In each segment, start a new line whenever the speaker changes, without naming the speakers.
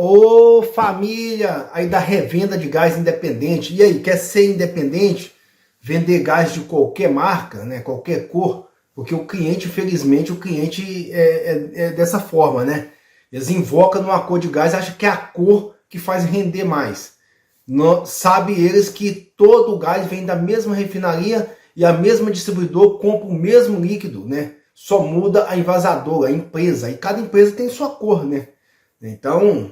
Ô família aí da revenda de gás independente, e aí, quer ser independente? Vender gás de qualquer marca, né, qualquer cor, porque o cliente, infelizmente, o cliente é dessa forma, né? Eles invocam numa cor de gás, acham que é a cor que faz render mais. Não, sabe eles que todo o gás vem da mesma refinaria e a mesma distribuidor compra o mesmo líquido, né? Só muda a envasadora, a empresa, e cada empresa tem sua cor, né? Então,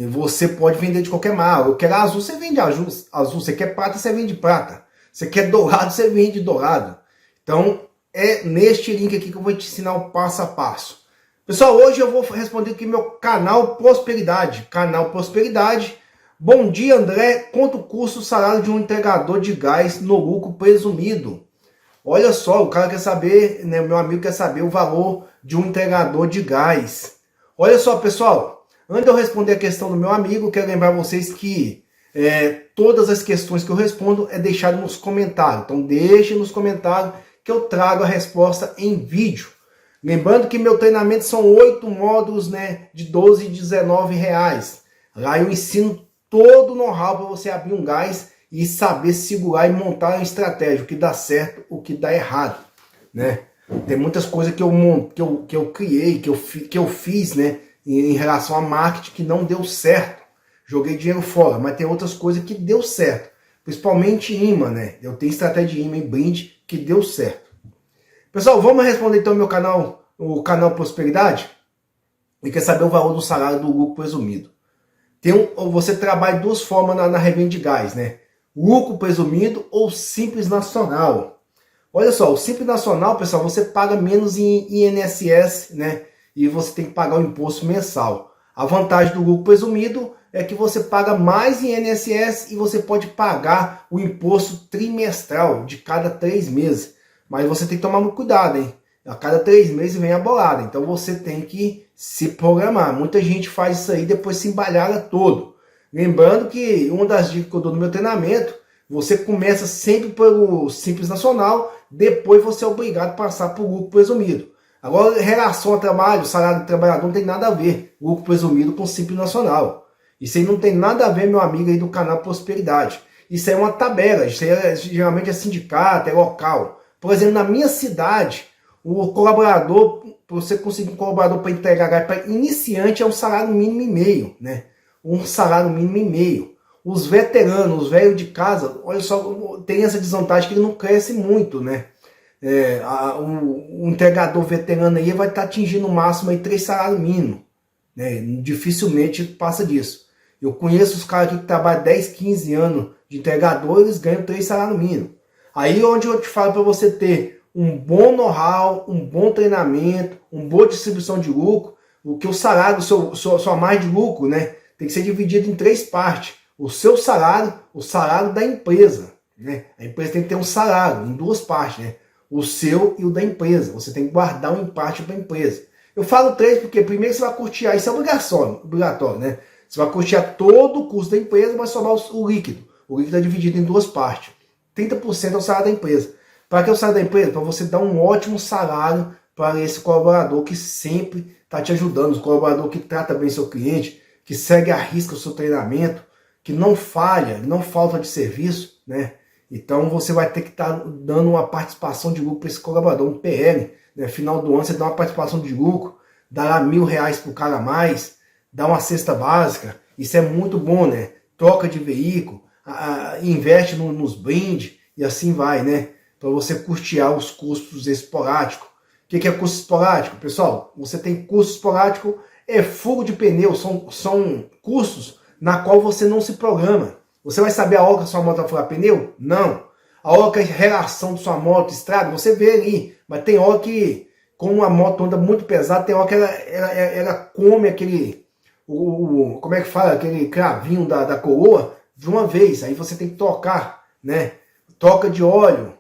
você pode vender de qualquer marca. Eu quero azul, você vende azul. Você quer prata, você vende prata. Você quer dourado, você vende dourado. Então, é neste link aqui que eu vou te ensinar o passo a passo. Pessoal, hoje eu vou responder aqui meu canal Prosperidade. Canal Prosperidade. Bom dia, André. Quanto custa o salário de um entregador de gás no lucro presumido? Olha só, o cara quer saber, né, meu amigo quer saber o valor de um entregador de gás. Olha só, pessoal, antes de eu responder a questão do meu amigo, quero lembrar vocês que todas as questões que eu respondo é deixado nos comentários. Então deixe nos comentários que eu trago a resposta em vídeo. Lembrando que meu treinamento são 8 módulos, né, de 12 e 19 reais. Lá eu ensino todo o know-how para você abrir um gás e saber segurar e montar uma estratégia, o que dá certo, o que dá errado, né? Tem muitas coisas que eu criei, que eu fiz, né, em relação a marketing que não deu certo. Joguei dinheiro fora, mas tem outras coisas que deu certo. Principalmente imã, né? Eu tenho estratégia de imã e brinde que deu certo. Pessoal, vamos responder então meu canal, o canal Prosperidade? E quer saber o valor do salário do lucro presumido. Você trabalha de duas formas na revenda de gás, né? Lucro presumido ou Simples Nacional. Olha só, o Simples Nacional, pessoal, você paga menos em INSS, né? E você tem que pagar o imposto mensal. A vantagem do lucro presumido é que você paga mais em INSS e você pode pagar o imposto trimestral de cada 3 meses. Mas você tem que tomar muito cuidado, hein? A cada 3 meses vem a bolada. Então você tem que se programar. Muita gente faz isso aí e depois se embalhara todo. Lembrando que uma das dicas que eu dou no meu treinamento, você começa sempre pelo Simples Nacional, depois você é obrigado a passar por lucro presumido. Agora, em relação ao trabalho, o salário do trabalhador não tem nada a ver, lucro presumido com Simples Nacional. Isso aí não tem nada a ver, meu amigo aí do canal Prosperidade. Isso aí é uma tabela, isso aí geralmente é sindicato, é local. Por exemplo, na minha cidade, o colaborador, para você conseguir um colaborador para entregar gás para iniciante é um salário mínimo e meio, né? Um salário mínimo e meio. Os veteranos, os velhos de casa, olha só, tem essa desvantagem que ele não cresce muito, né? Um entregador veterano aí vai estar atingindo o máximo aí 3 salários mínimos, né? Dificilmente passa disso. Eu conheço os caras aqui que trabalham 10, 15 anos de entregador, eles ganham 3 salários mínimos. Aí onde eu te falo para você ter um bom know-how, um bom treinamento, uma boa distribuição de lucro, o que o salário, sua margem de lucro, né, tem que ser dividido em 3 partes. O seu salário, o salário da empresa, né? A empresa tem que ter um salário em 2 partes, né? O seu e o da empresa. Você tem que guardar um parte para a empresa. Eu falo 3 porque primeiro você vai custear, isso é obrigatório, né? Você vai custear todo o custo da empresa, vai sobrar o líquido. O líquido é dividido em 2 partes. 30% é o salário da empresa. Para que o salário da empresa? Para você dar um ótimo salário para esse colaborador que sempre está te ajudando, o colaborador que trata bem seu cliente, que segue à risca o seu treinamento, que não falha, não falta de serviço, né? Então você vai ter que estar dando uma participação de lucro para esse colaborador, um PL, né? Final do ano você dá uma participação de lucro, dá lá R$1.000 para o cara a mais, dá uma cesta básica, isso é muito bom, né? Troca de veículo, investe nos brindes e assim vai, né? Para você custear os custos esporádicos. O que é custo esporádico? Pessoal, você tem custo esporádico, é furo de pneu, são custos na qual você não se programa. Você vai saber a hora que a sua moto vai furar pneu? Não. A hora que a relação de sua moto estraga, você vê ali. Mas tem hora que, como a moto anda muito pesada, tem hora que ela come aquele, como é que fala, aquele cravinho da coroa de uma vez. Aí você tem que trocar, né? Troca de óleo,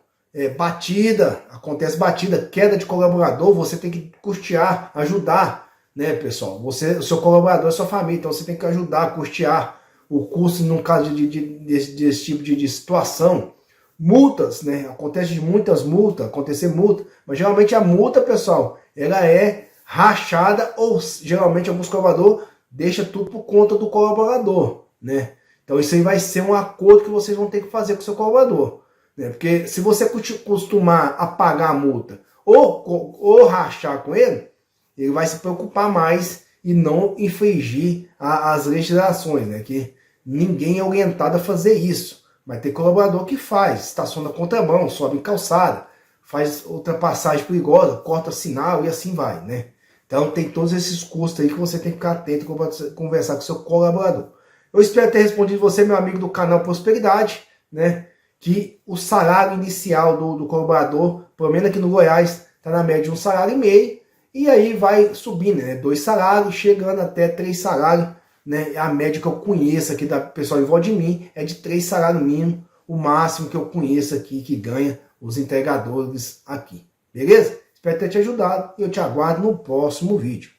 batida, acontece batida, queda de colaborador, você tem que custear, ajudar, né, pessoal? O seu colaborador é sua família, então você tem que ajudar a custear o custo no caso desse tipo de situação. Multas, né? Acontece muitas multas, mas geralmente a multa, pessoal, ela é rachada ou geralmente alguns colaboradores deixa tudo por conta do colaborador, né? Então isso aí vai ser um acordo que vocês vão ter que fazer com o seu colaborador, né? Porque se você costumar a pagar a multa ou rachar com ele, ele vai se preocupar mais e não infringir as legislações, né? Que ninguém é orientado a fazer isso. Vai ter colaborador que faz, estaciona contramão, sobe em calçada, faz ultrapassagem perigosa, corta sinal e assim vai, né? Então tem todos esses custos aí que você tem que ficar atento para conversar com o seu colaborador. Eu espero ter respondido você, meu amigo do canal Prosperidade, né? Que o salário inicial do colaborador, pelo menos aqui no Goiás, está na média de 1,5 salário, e aí vai subindo, né? 2 salários, chegando até 3 salários, né? A média que eu conheço aqui da pessoal em volta de mim é de 3 salários mínimos, o máximo que eu conheço aqui que ganha os entregadores aqui. Beleza? Espero ter te ajudado e eu te aguardo no próximo vídeo.